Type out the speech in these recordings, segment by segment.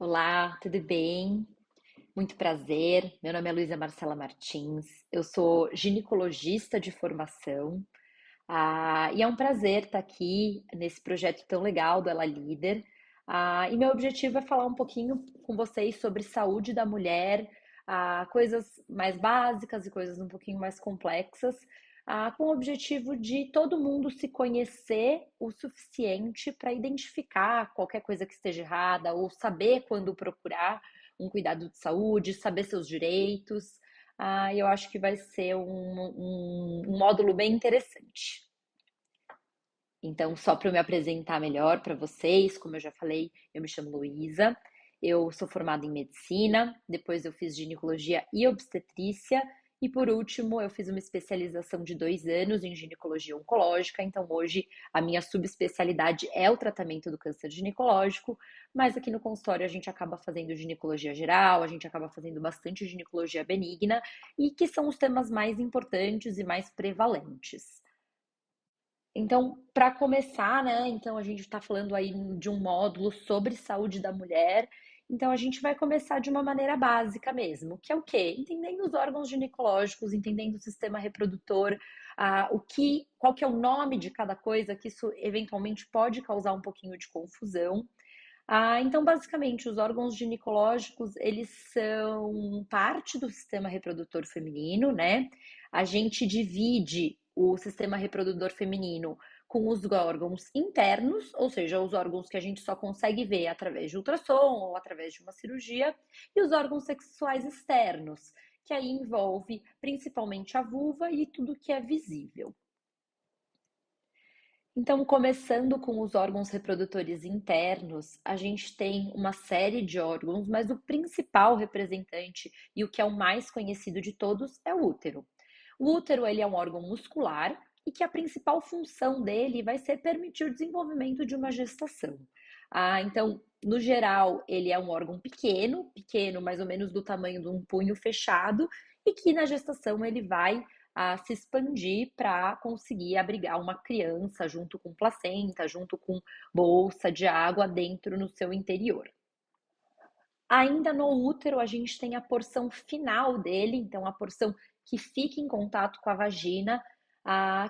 Olá, tudo bem? Muito prazer. Meu nome é Luísa Marcela Martins. Eu sou ginecologista de formação. E é um prazer estar aqui nesse projeto tão legal do Ela Líder. E meu objetivo é falar um pouquinho com vocês sobre saúde da mulher, coisas mais básicas e coisas um pouquinho mais complexas, com o objetivo de todo mundo se conhecer o suficiente para identificar qualquer coisa que esteja errada ou saber quando procurar um cuidado de saúde, saber seus direitos. Eu acho que vai ser um módulo bem interessante. Então, só para eu me apresentar melhor para vocês, como eu já falei, eu me chamo Luísa, eu sou formada em medicina, depois eu fiz ginecologia e obstetrícia, e por último, eu fiz uma especialização de 2 anos em ginecologia oncológica. Então, hoje, a minha subespecialidade é o tratamento do câncer ginecológico, mas aqui no consultório a gente acaba fazendo ginecologia geral, a gente acaba fazendo bastante ginecologia benigna, e que são os temas mais importantes e mais prevalentes. Então, para começar, né? Então, a gente está falando aí de um módulo sobre saúde da mulher. Então, a gente vai começar de uma maneira básica mesmo, que é o quê? Entendendo os órgãos ginecológicos, entendendo o sistema reprodutor, qual que é o nome de cada coisa, que isso eventualmente pode causar um pouquinho de confusão. Então, basicamente, os órgãos ginecológicos, eles são parte do sistema reprodutor feminino, né? A gente divide o sistema reprodutor feminino com os órgãos internos, ou seja, os órgãos que a gente só consegue ver através de ultrassom ou através de uma cirurgia, e os órgãos sexuais externos, que aí envolve principalmente a vulva e tudo que é visível. Então, começando com os órgãos reprodutores internos, a gente tem uma série de órgãos, mas o principal representante e o que é o mais conhecido de todos é o útero. O útero, ele é um órgão muscular e que a principal função dele vai ser permitir o desenvolvimento de uma gestação. Então, no geral, ele é um órgão pequeno, pequeno mais ou menos do tamanho de um punho fechado, e que na gestação ele vai a se expandir para conseguir abrigar uma criança junto com placenta, junto com bolsa de água dentro no seu interior. Ainda no útero, a gente tem a porção final dele, então a porção que fica em contato com a vagina,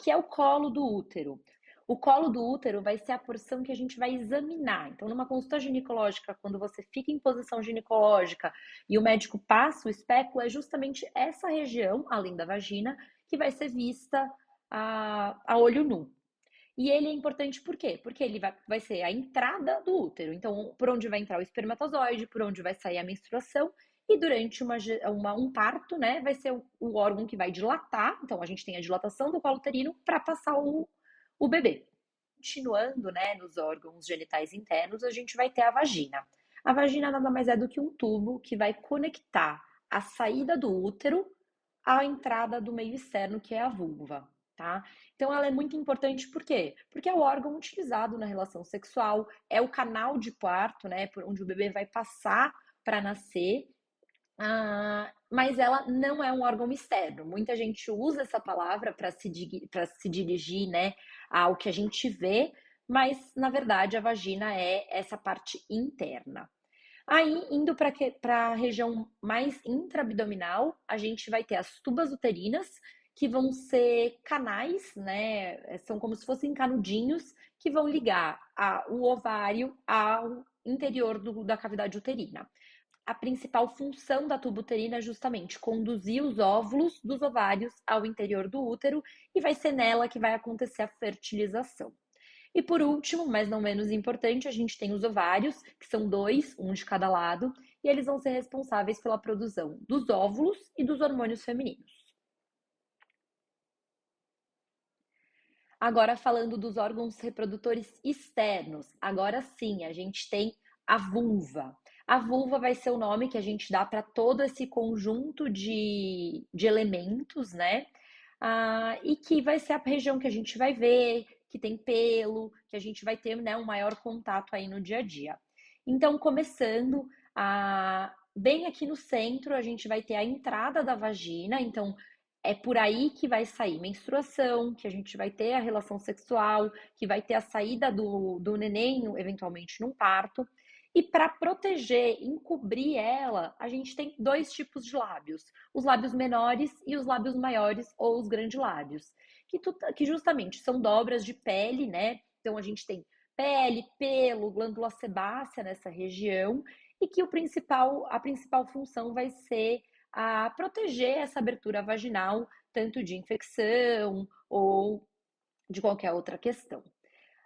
que é o colo do útero. O colo do útero vai ser a porção que a gente vai examinar. Então, numa consulta ginecológica, quando você fica em posição ginecológica e o médico passa o espéculo, é justamente essa região, além da vagina, que vai ser vista a olho nu. E ele é importante por quê? Porque ele vai ser a entrada do útero. Então, por onde vai entrar o espermatozoide, por onde vai sair a menstruação, e durante um parto, né, vai ser o órgão que vai dilatar. Então, a gente tem a dilatação do colo uterino para passar o bebê. Continuando, né, nos órgãos genitais internos, a gente vai ter a vagina. A vagina nada mais é do que um tubo que vai conectar a saída do útero à entrada do meio externo, que é a vulva, tá? Então ela é muito importante por quê? Porque é o órgão utilizado na relação sexual, é o canal de parto, né, por onde o bebê vai passar para nascer. Mas ela não é um órgão externo. Muita gente usa essa palavra para se dirigir, né, ao que a gente vê, mas na verdade a vagina é essa parte interna. Aí, indo para a região mais intraabdominal, a gente vai ter as tubas uterinas, que vão ser canais, né? São como se fossem canudinhos que vão ligar o ovário ao interior da cavidade uterina. A principal função da tuba uterina é justamente conduzir os óvulos dos ovários ao interior do útero, e vai ser nela que vai acontecer a fertilização. E por último, mas não menos importante, a gente tem os ovários, que são dois, um de cada lado, e eles vão ser responsáveis pela produção dos óvulos e dos hormônios femininos. Agora, falando dos órgãos reprodutores externos, agora sim, a gente tem a vulva. A vulva vai ser o nome que a gente dá para todo esse conjunto de elementos, né? E que vai ser a região que a gente vai ver, que tem pelo, que a gente vai ter, né, um maior contato aí no dia a dia. Então, começando bem aqui no centro, a gente vai ter a entrada da vagina. Então, é por aí que vai sair menstruação, que a gente vai ter a relação sexual, que vai ter a saída do neném, eventualmente num parto. E para proteger, encobrir ela, a gente tem dois tipos de lábios: os lábios menores e os lábios maiores, ou os grandes lábios, que justamente são dobras de pele, né? Então a gente tem pele, pelo, glândula sebácea nessa região, e que a principal função vai ser a proteger essa abertura vaginal, tanto de infecção ou de qualquer outra questão.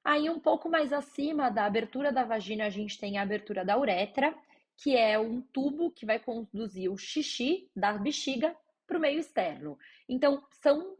Aí, um pouco mais acima da abertura da vagina, a gente tem a abertura da uretra, que é um tubo que vai conduzir o xixi da bexiga para o meio externo. Então, são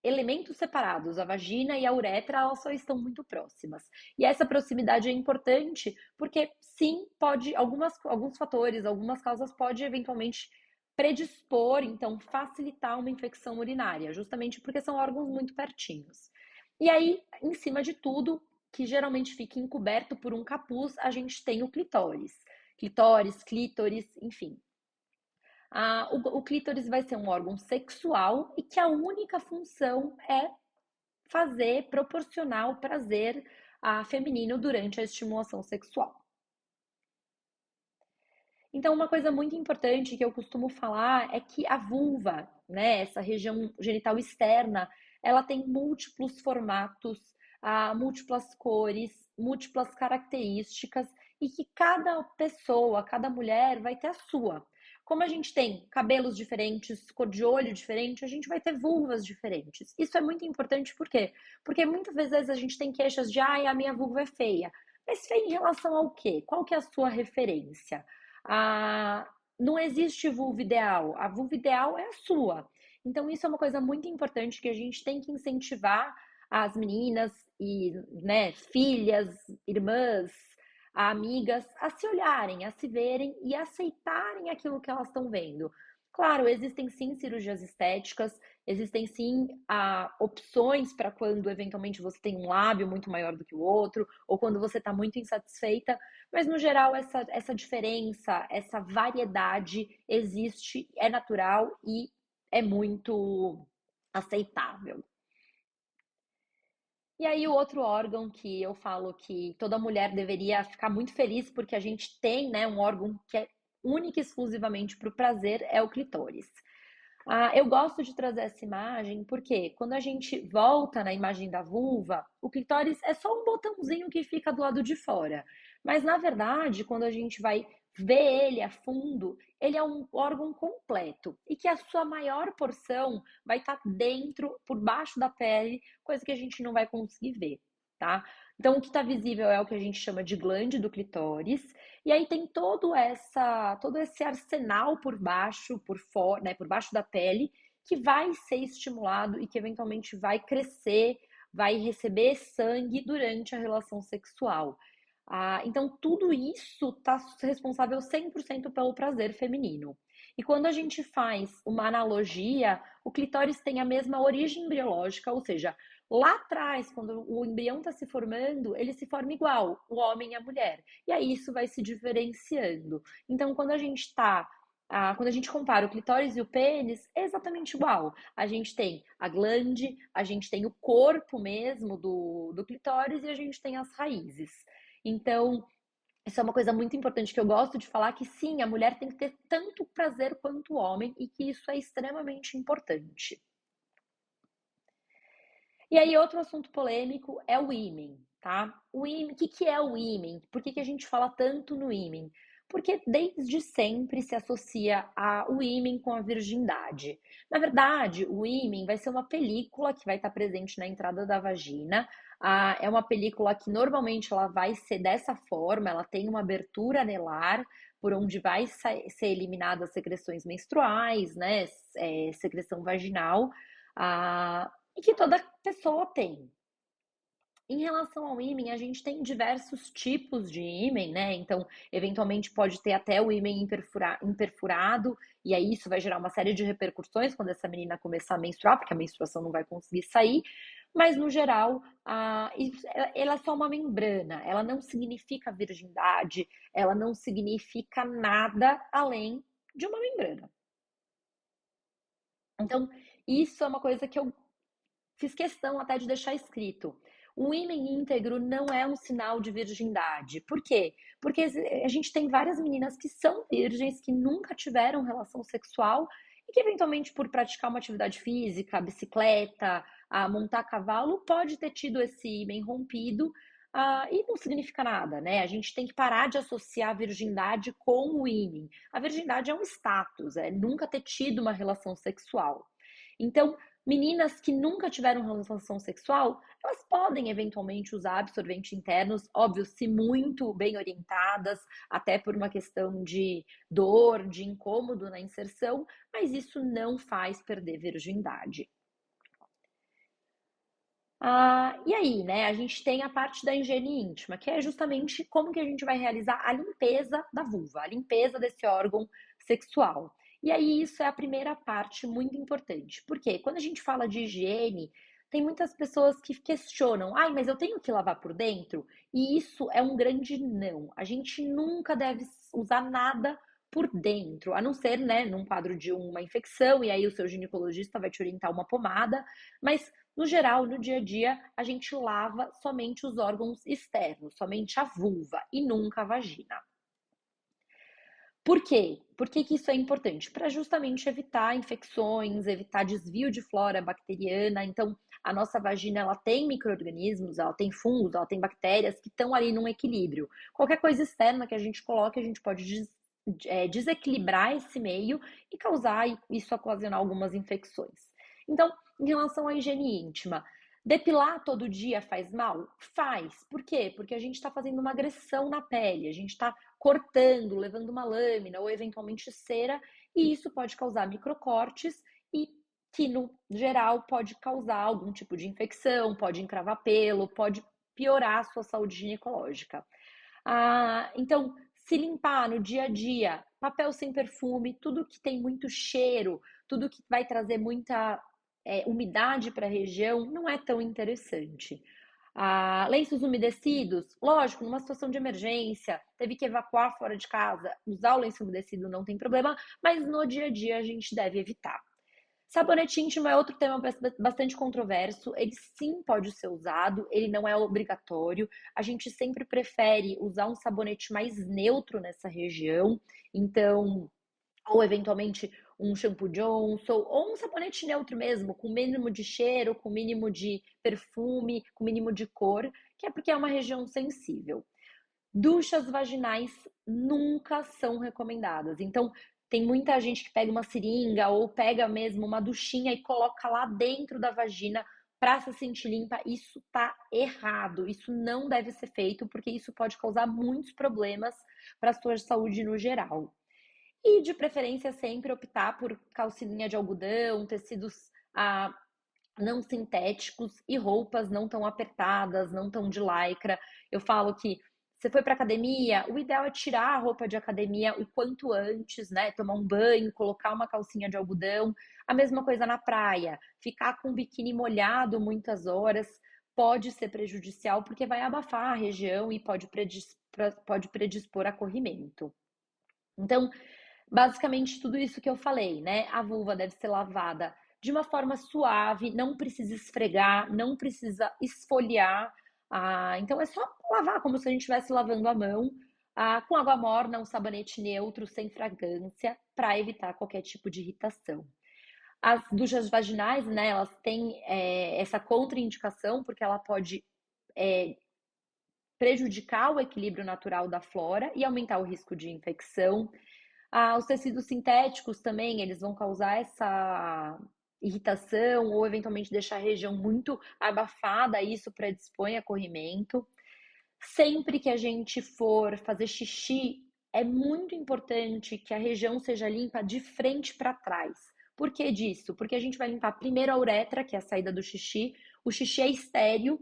elementos separados. A vagina e a uretra, elas só estão muito próximas. E essa proximidade é importante porque, sim, pode, alguns fatores, algumas causas pode eventualmente predispor, então facilitar uma infecção urinária, justamente porque são órgãos muito pertinhos. E aí, em cima de tudo, que geralmente fica encoberto por um capuz, a gente tem o clitóris. Clitóris, clítoris, enfim. O clítoris vai ser um órgão sexual e que a única função é proporcionar o prazer feminino durante a estimulação sexual. Então, uma coisa muito importante que eu costumo falar é que a vulva, né, essa região genital externa, ela tem múltiplos formatos, múltiplas cores, múltiplas características e que cada pessoa, cada mulher vai ter a sua. Como a gente tem cabelos diferentes, cor de olho diferente, a gente vai ter vulvas diferentes. Isso é muito importante, por quê? Porque muitas vezes a gente tem queixas de, ai, a minha vulva é feia. Mas feia em relação ao quê? Qual que é a sua referência? Ah, não existe vulva ideal, a vulva ideal é a sua. Então, isso é uma coisa muito importante que a gente tem que incentivar as meninas e, né, filhas, irmãs, amigas a se olharem, a se verem e aceitarem aquilo que elas estão vendo. Claro, existem sim cirurgias estéticas, existem sim opções para quando eventualmente você tem um lábio muito maior do que o outro, ou quando você está muito insatisfeita, mas no geral essa diferença, essa variedade existe, é natural e é muito aceitável. E aí o outro órgão que eu falo que toda mulher deveria ficar muito feliz porque a gente tem, né, um órgão que é único e exclusivamente para o prazer é o clitóris. Eu gosto de trazer essa imagem porque quando a gente volta na imagem da vulva, o clitóris é só um botãozinho que fica do lado de fora. Mas na verdade, quando a gente vai ver ele a fundo, ele é um órgão completo e que a sua maior porção vai estar dentro, por baixo da pele, coisa que a gente não vai conseguir ver, tá? Então, o que está visível é o que a gente chama de glande do clitóris, e aí tem todo esse arsenal por baixo, por fora, né, por baixo da pele, que vai ser estimulado e que eventualmente vai crescer, vai receber sangue durante a relação sexual. Então, tudo isso está responsável 100% pelo prazer feminino. E quando a gente faz uma analogia, o clitóris tem a mesma origem embriológica, ou seja, lá atrás, quando o embrião está se formando, ele se forma igual, o homem e a mulher. E aí isso vai se diferenciando. Então, quando a gente compara o clitóris e o pênis, é exatamente igual. A gente tem a glande, a gente tem o corpo mesmo do clitóris e a gente tem as raízes. Então, isso é uma coisa muito importante que eu gosto de falar, que sim, a mulher tem que ter tanto prazer quanto o homem e que isso é extremamente importante. E aí, outro assunto polêmico é o ímen, tá? O que é o ímen? Por que a gente fala tanto no ímen? Porque desde sempre se associa o ímen com a virgindade. Na verdade, o ímen vai ser uma película que vai estar presente na entrada da vagina. É uma película que normalmente ela vai ser dessa forma, ela tem uma abertura anelar por onde vai ser eliminadas as secreções menstruais, né? Secreção vaginal. E que toda pessoa tem. Em relação ao ímen, a gente tem diversos tipos de ímen, né? Então, eventualmente pode ter até o ímen imperfurado, e aí isso vai gerar uma série de repercussões quando essa menina começar a menstruar, porque a menstruação não vai conseguir sair. Mas, no geral, ela é só uma membrana, ela não significa virgindade, ela não significa nada além de uma membrana. Então, isso é uma coisa que eu fiz questão até de deixar escrito. o ímen íntegro não é um sinal de virgindade. Por quê? Porque a gente tem várias meninas que são virgens, que nunca tiveram relação sexual e que eventualmente por praticar uma atividade física, bicicleta, montar cavalo, pode ter tido esse ímen rompido, e não significa nada, né? A gente tem que parar de associar a virgindade com o ímen. A virgindade é um status, é nunca ter tido uma relação sexual. Então, meninas que nunca tiveram relação sexual, elas podem eventualmente usar absorventes internos, óbvio, se muito bem orientadas, até por uma questão de dor, de incômodo na inserção, mas isso não faz perder virgindade. E aí, né, a gente tem a parte da higiene íntima, que é justamente como que a gente vai realizar a limpeza da vulva, a limpeza desse órgão sexual. E aí, isso é a primeira parte muito importante. Porque quando a gente fala de higiene, tem muitas pessoas que questionam: ai, mas eu tenho que lavar por dentro? E isso é um grande não. A gente nunca deve usar nada por dentro, a não ser, né, num quadro de uma infecção, e aí o seu ginecologista vai te orientar uma pomada, mas no geral, no dia a dia, a gente lava somente os órgãos externos, somente a vulva e nunca a vagina. Por quê? Por que que isso é importante? Para justamente evitar infecções, evitar desvio de flora bacteriana. Então, a nossa vagina ela tem micro-organismos, ela tem fungos, ela tem bactérias que estão ali num equilíbrio. Qualquer coisa externa que a gente coloque, a gente pode desequilibrar esse meio e causar isso ocasionar algumas infecções. Então, em relação à higiene íntima, depilar todo dia faz mal? Faz. Por quê? Porque a gente está fazendo uma agressão na pele, a gente está cortando, levando uma lâmina ou eventualmente cera, e isso pode causar microcortes e que no geral pode causar algum tipo de infecção, pode encravar pelo, pode piorar a sua saúde ginecológica. Então, se limpar no dia a dia, papel sem perfume, tudo que tem muito cheiro, tudo que vai trazer muita umidade para a região, não é tão interessante. Lenços umedecidos, lógico, numa situação de emergência, teve que evacuar fora de casa, usar o lenço umedecido não tem problema, mas no dia a dia a gente deve evitar. Sabonete íntimo é outro tema bastante controverso. Ele sim pode ser usado, ele não é obrigatório. A gente sempre prefere usar um sabonete mais neutro nessa região. Então, ou eventualmente um shampoo Johnson, ou um sabonete neutro mesmo, com mínimo de cheiro, com mínimo de perfume, com mínimo de cor, que é porque é uma região sensível. Duchas vaginais nunca são recomendadas. Então, tem muita gente que pega uma seringa ou pega mesmo uma duchinha e coloca lá dentro da vagina para se sentir limpa. Isso tá errado. Isso não deve ser feito porque isso pode causar muitos problemas para a sua saúde no geral. E de preferência sempre optar por calcinha de algodão, tecidos não sintéticos e roupas não tão apertadas, não tão de lycra. Eu falo que você foi para academia, o ideal é tirar a roupa de academia o quanto antes, né? Tomar um banho, colocar uma calcinha de algodão. A mesma coisa na praia. Ficar com o biquíni molhado muitas horas pode ser prejudicial porque vai abafar a região e pode predispor a corrimento. Então, basicamente tudo isso que eu falei, né? A vulva deve ser lavada de uma forma suave, não precisa esfregar, não precisa esfoliar. Então é só lavar como se a gente estivesse lavando a mão, com água morna, um sabonete neutro, sem fragrância, para evitar qualquer tipo de irritação. As duchas vaginais, né, elas têm essa contraindicação, porque ela pode prejudicar o equilíbrio natural da flora e aumentar o risco de infecção. Os tecidos sintéticos também, eles vão causar essa irritação ou eventualmente deixar a região muito abafada, isso predispõe a corrimento. Sempre que a gente for fazer xixi, é muito importante que a região seja limpa de frente para trás. Por que disso? Porque a gente vai limpar primeiro a uretra, que é a saída do xixi. O xixi é estéril,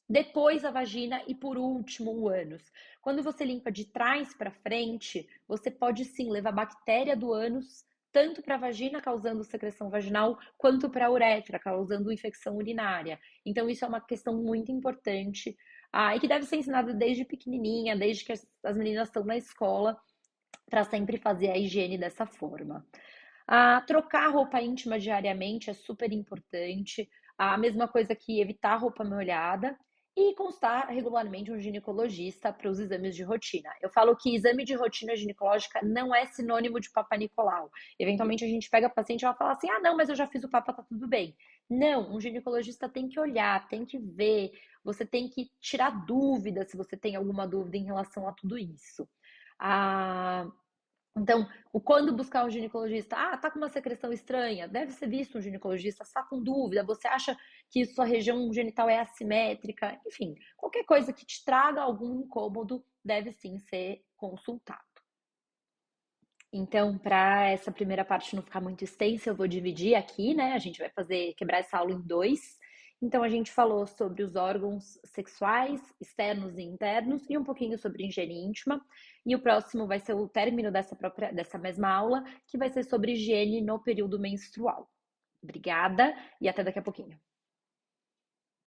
depois a vagina e por último o ânus. Quando você limpa de trás para frente, você pode sim levar bactéria do ânus tanto para a vagina causando secreção vaginal, quanto para a uretra causando infecção urinária. Então isso é uma questão muito importante, e que deve ser ensinada desde pequenininha, desde que as meninas estão na escola, para sempre fazer a higiene dessa forma. Trocar a roupa íntima diariamente é super importante. A mesma coisa que evitar roupa molhada. e consultar regularmente um ginecologista para os exames de rotina. Eu falo que exame de rotina ginecológica não é sinônimo de Papa Nicolau. Eventualmente a gente pega a paciente e ela fala assim: ah, não, mas eu já fiz o Papa, tá tudo bem. Não, um ginecologista tem que olhar, tem que ver, você tem que tirar dúvida se você tem alguma dúvida em relação a tudo isso. Ah, então, quando buscar um ginecologista? Ah, tá com uma secreção estranha, deve ser visto um ginecologista, está com dúvida, você acha que sua região genital é assimétrica, enfim, qualquer coisa que te traga algum incômodo deve sim ser consultado. Então, para essa primeira parte não ficar muito extensa, eu vou dividir aqui, né? A gente vai quebrar essa aula em dois. Então, a gente falou sobre os órgãos sexuais, externos e internos, e um pouquinho sobre higiene íntima. E o próximo vai ser o término dessa mesma aula, que vai ser sobre higiene no período menstrual. Obrigada e até daqui a pouquinho.